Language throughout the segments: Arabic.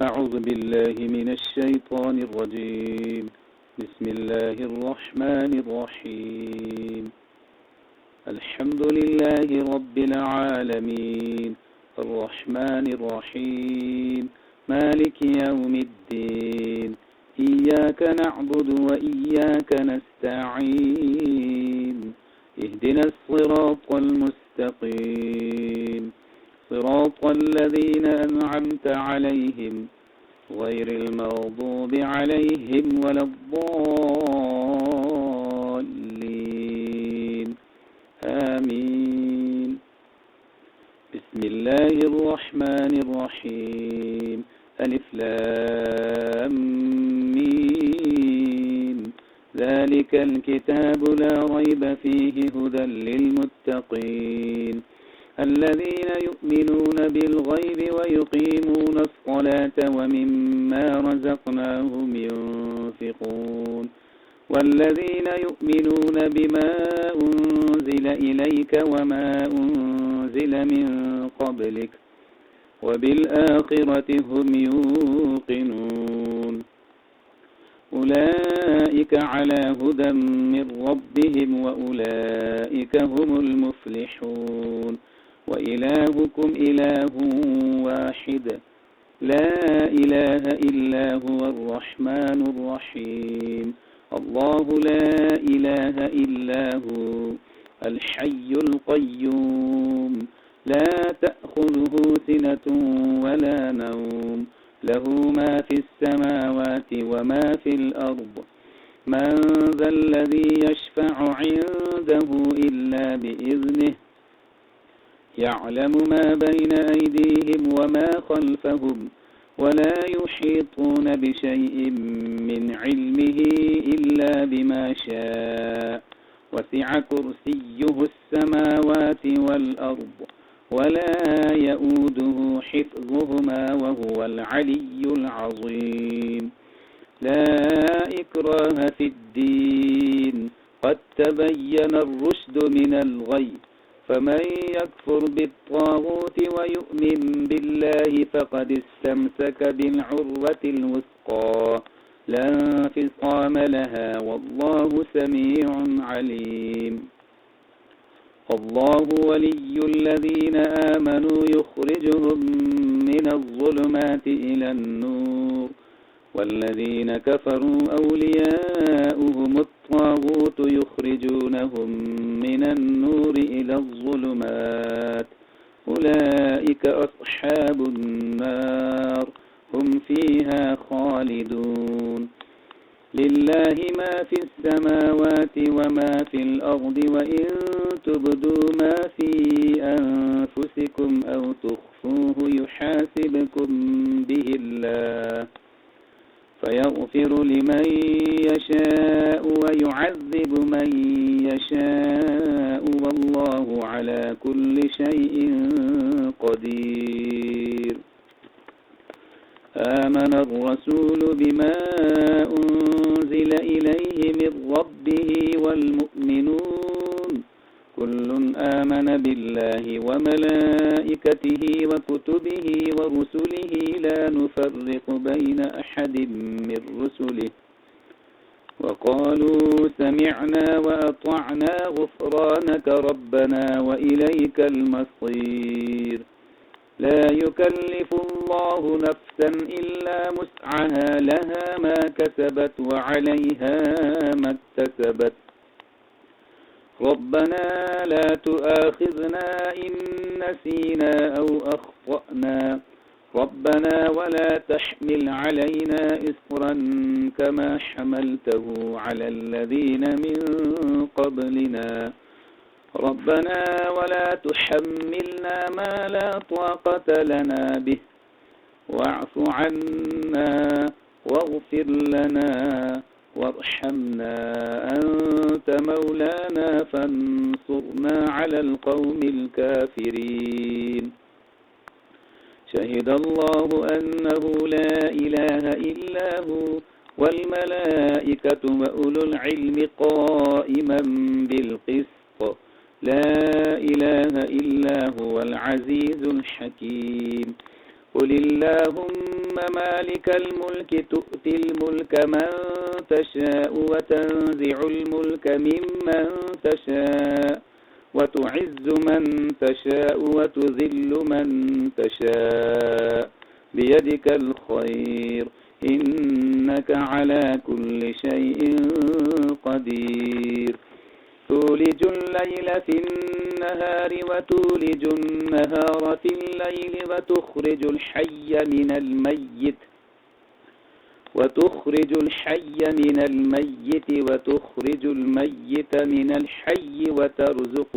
أعوذ بالله من الشيطان الرجيم. بسم الله الرحمن الرحيم. الحمد لله رب العالمين، الرحمن الرحيم، مالك يوم الدين، إياك نعبد وإياك نستعين، اهدنا الصراط المستقيم، صراط الذين أنعمت عليهم غير المغضوب عليهم ولا الضالين، آمين. بسم الله الرحمن الرحيم. ألف لام ميم. ذلك الكتاب لا ريب فيه هدى للمتقين الذين يؤمنون بالغيب ويقيمون الصلاة ومما رزقناهم ينفقون والذين يؤمنون بما أنزل إليك وما أنزل من قبلك وبالآخرة هم يوقنون أولئك على هدى من ربهم وأولئك هم المفلحون وإلهكم إله واحد لا إله إلا هو الرحمن الرحيم الله لا إله إلا هو الحي القيوم لا تأخذه سنة ولا نوم له ما في السماوات وما في الأرض من ذا الذي يشفع عنده إلا بإذنه يعلم ما بين أيديهم وما خلفهم ولا يحيطون بشيء من علمه إلا بما شاء وسع كرسيه السماوات والأرض ولا يؤوده حفظهما وهو العلي العظيم لا إكراه في الدين قد تبين الرشد من الغي فمن يكفر بالطاغوت ويؤمن بالله فقد استمسك بالعروة الوثقى لا انفصام لها والله سميع عليم الله ولي الذين آمنوا يخرجهم من الظلمات إلى النور والذين كفروا أولياؤهم الطاغوت يخرجونهم من النور إلى الظلمات أولئك أصحاب النار هم فيها خالدون لله ما في السماوات وما في الأرض وإن تبدوا ما في أنفسكم أو تخفوه يحاسبكم به الله فيغفر لمن يشاء ويعذب من يشاء والله على كل شيء قدير آمن الرسول بما أنزل إليه من ربه والمؤمنون كل آمن بالله وملائكته وكتبه ورسله لا نفرق بين أحد من رسله وقالوا سمعنا وأطعنا غفرانك ربنا وإليك المصير لا يكلف الله نفسا إلا وسعها لها ما كسبت وعليها ما اكتسبت ربنا لا تؤاخذنا إن نسينا أو أخطأنا ربنا ولا تحمل علينا إصرا كما حملته على الذين من قبلنا ربنا ولا تحملنا ما لا طاقة لنا به واعف عنا واغفر لنا وارحمنا أنت مولانا فانصرنا على القوم الكافرين شهد الله أنه لا إله إلا هو والملائكة وأولو العلم قائما بالقسط لا إله إلا هو العزيز الحكيم قل اللهم مالك الملك تؤتي الملك من تشاء وتنزع الملك ممن تشاء وتعز من تشاء وتذل من تشاء بيدك الخير إنك على كل شيء قدير تولج الليل في النهار وتولج النهار في الليل وتخرج الحي من الميت وتخرج الميت من الحي وترزق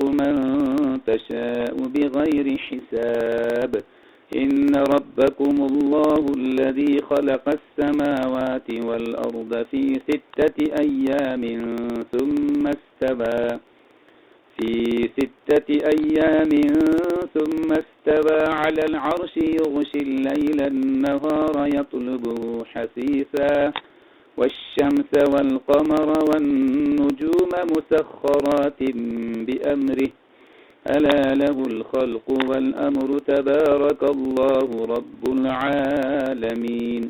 من تشاء بغير حساب إن ربكم الله الذي خلق السماوات والأرض في 6 أيام ثم استوى على العرش يغشي الليل النهار يطلبه حثيثا والشمس والقمر والنجوم مسخرات بأمره ألا له الخلق والأمر تبارك الله رب العالمين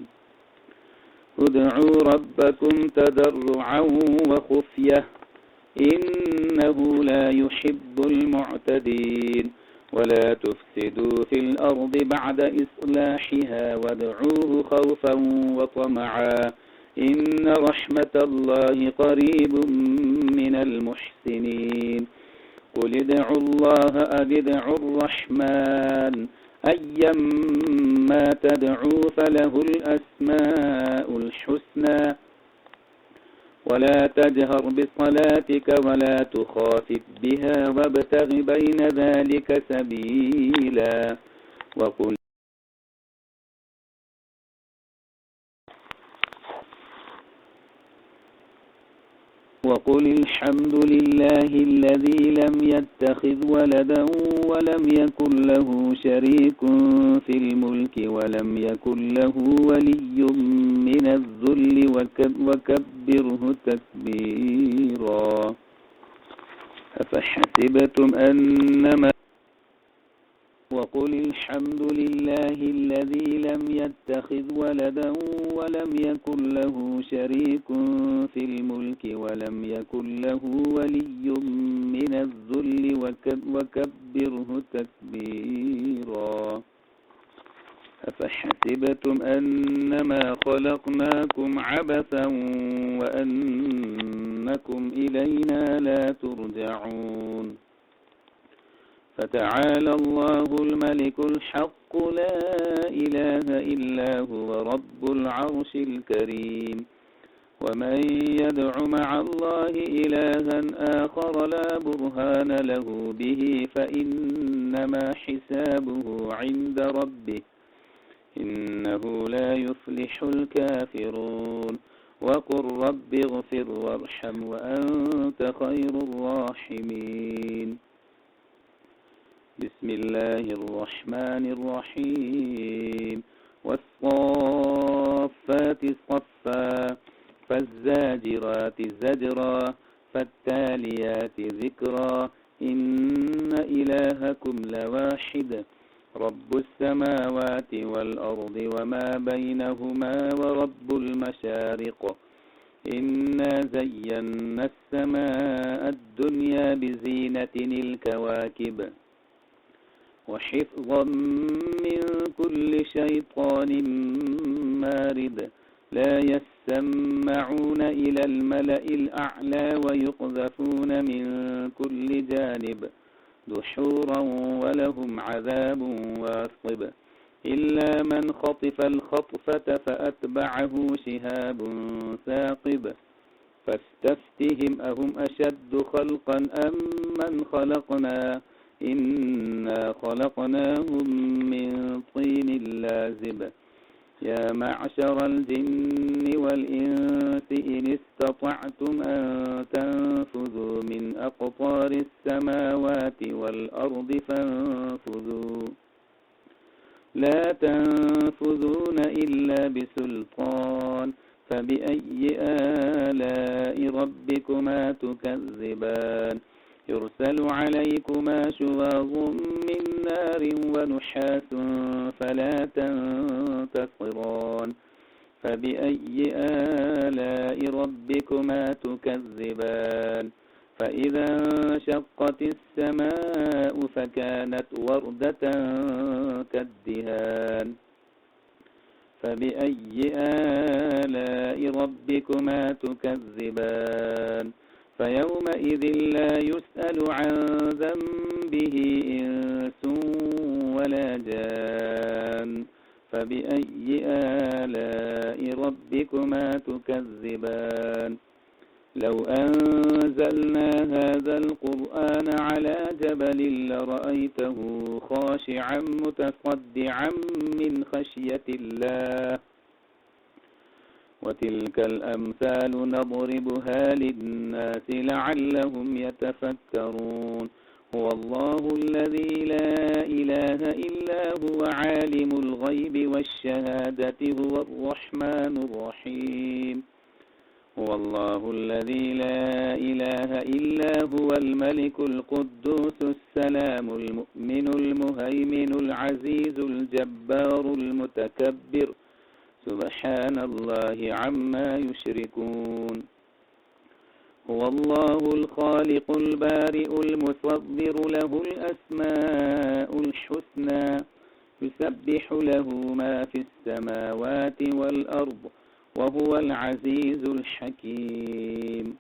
ادعوا ربكم تضرعا وخفية إنه لا يحب المعتدين ولا تفسدوا في الأرض بعد إصلاحها وادعوه خوفا وطمعا إن رحمة الله قريب من المحسنين قل ادعوا الله أو ادعوا الرحمن أيما تدعوا فله الأسماء الحسنى ولا تجهر بصلاتك ولا تخافت بها وابتغ بين ذلك سبيلا وقل الحمد لله الذي لم يتخذ ولدا ولم يكن له شريك في الملك ولم يكن له ولي من الذل وكبره تكبيرا أفحسبتم أنما وقل الحمد لله الذي لم يتخذ ولدا ولم يكن له شريك في الملك ولم يكن له ولي من الذل وكبره تكبيرا أفحسبتم أنما خلقناكم عبثا وأنكم إلينا لا ترجعون فتعالى الله الملك الحق لا إله إلا هو رب العرش الكريم ومن يدع مع الله إلها آخر لا برهان له به فإنما حسابه عند ربه إنه لا يفلح الكافرون وقل رب اغفر وارحم وأنت خير الراحمين بسم الله الرحمن الرحيم والصافات صفا فالزاجرات زجرا فالتاليات ذكرا إن إلهكم لواحد رب السماوات والأرض وما بينهما ورب المشارق إنا زينا السماء الدنيا بزينة الكواكب وحفظا من كل شيطان مارد لا يسمعون إلى الملأ الأعلى ويقذفون من كل جانب دحورا ولهم عذاب واصب إلا من خطف الخطفة فأتبعه شهاب ثاقب فاستفتهم أهم أشد خلقا أم من خلقنا إنا خلقناهم من طين لازب يا معشر الجن والإنس إن استطعتم أن تنفذوا من أقطار السماوات والأرض فانفذوا لا تنفذون إلا بسلطان فبأي آلاء ربكما تكذبان يرسل عليكما شواظ من نار ونحاس فلا تنتصران فبأي آلاء ربكما تكذبان فإذا انشقت السماء فكانت وردة كالدهان فبأي آلاء ربكما تكذبان فيومئذ لا يسأل عن ذنبه إنس ولا جان فبأي آلاء ربكما تكذبان لو أنزلنا هذا القرآن على جبل لرأيته خاشعا متصدعا من خشية الله وتلك الأمثال نضربها للناس لعلهم يتفكرون هو الله الذي لا إله إلا هو عالم الغيب والشهادة هو الرحمن الرحيم هو الله الذي لا إله إلا هو الملك القدوس السلام المؤمن المهيمن العزيز الجبار المتكبر سبحان الله عما يشركون هو الله الخالق البارئ المصور له الأسماء الحسنى يسبح له ما في السماوات والأرض وهو العزيز الحكيم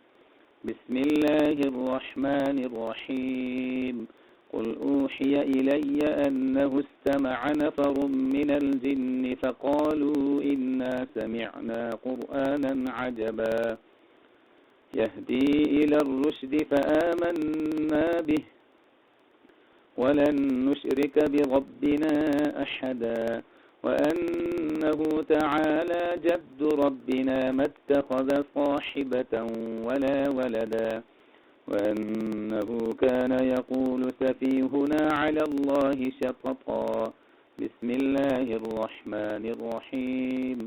بسم الله الرحمن الرحيم قل أوحي إلي أنه استمع نفر من الجن فقالوا إنا سمعنا قرآنا عجبا يهدي إلى الرشد فآمنا به ولن نشرك بربنا أحدا وأنه تعالى جد ربنا ما اتخذ صاحبة ولا ولدا وأنه كان يقول سفيهنا على الله شططا بسم الله الرحمن الرحيم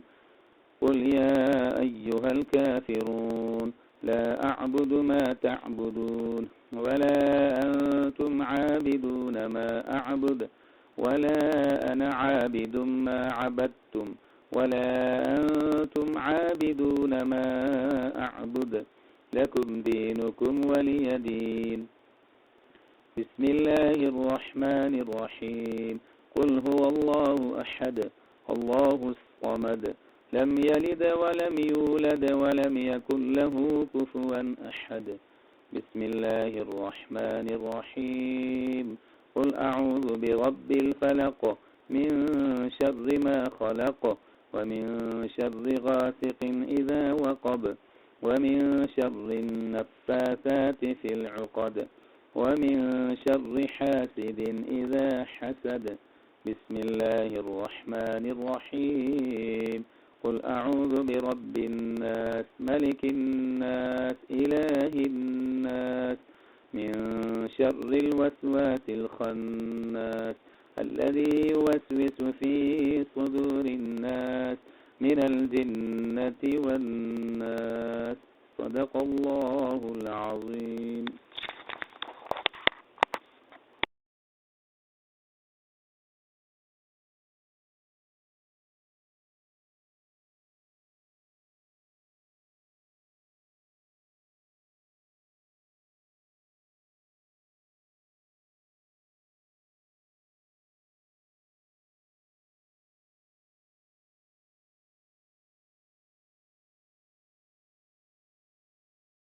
قل يا أيها الكافرون لا أعبد ما تعبدون ولا أنتم عابدون ما أعبد ولا أنا عابد ما عبدتم ولا أنتم عابدون ما أعبد لكم دينكم ولي دين بسم الله الرحمن الرحيم قل هو الله أحد الله الصمد لم يلد ولم يولد ولم يكن له كفوا أحد بسم الله الرحمن الرحيم قل أعوذ برب الفلق من شر ما خلق ومن شر غاسق إذا وقب ومن شر النفاثات في العقد ومن شر حاسد إذا حسد بسم الله الرحمن الرحيم قل أعوذ برب الناس ملك الناس إله الناس من شر الوسواس الخناس الذي يوسوس في صدور الناس من الجنة والناس صدق الله العظيم.